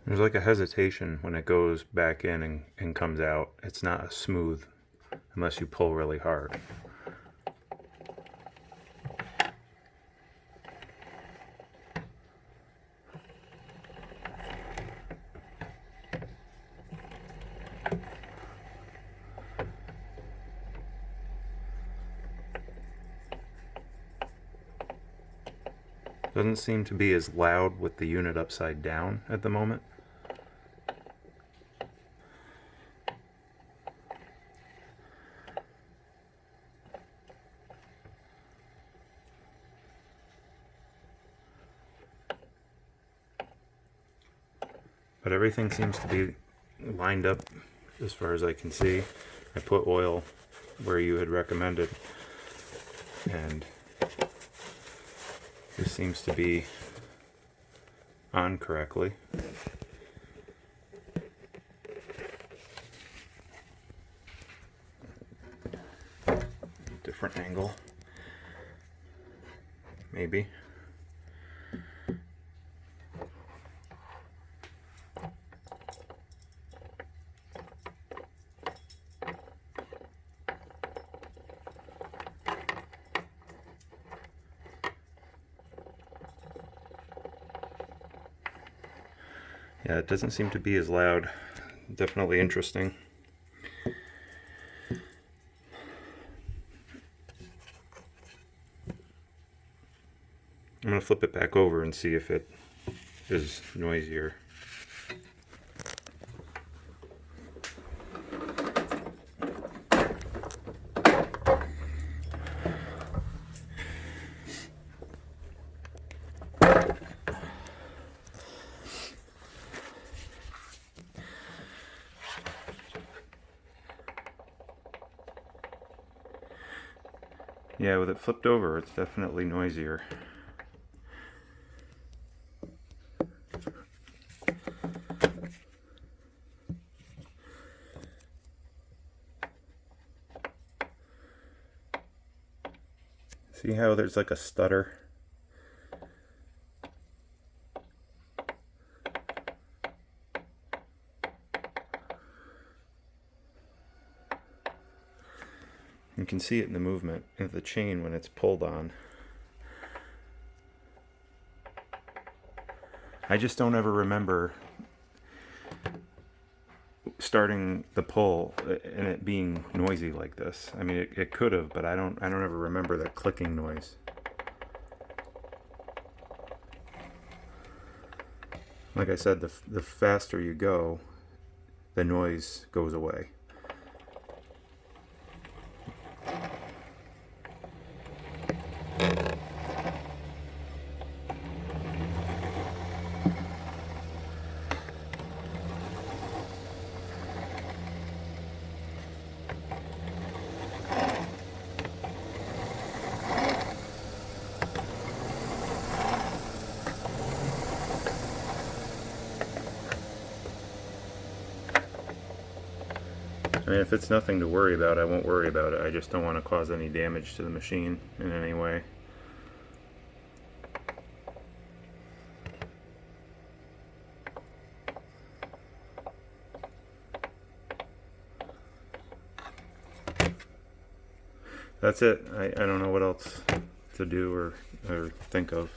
There's like a hesitation when it goes back in and comes out. It's not smooth unless you pull really hard. Doesn't seem to be as loud with the unit upside down at the moment. But everything seems to be lined up as far as I can see. I put oil where you had recommended, and this seems to be on correctly. Different angle, maybe. Yeah, it doesn't seem to be as loud. Definitely interesting. I'm going to flip it back over and see if it is noisier. Yeah, with it flipped over, it's definitely noisier. See how there's like a stutter? You can see it in the movement of the chain when it's pulled on. I just don't ever remember starting the pull and it being noisy like this. I mean, it could have, but I don't ever remember that clicking noise. Like I said, the faster you go, the noise goes away. I mean, if it's nothing to worry about, I won't worry about it. I just don't want to cause any damage to the machine in any way. That's it. I don't know what else to do or think of.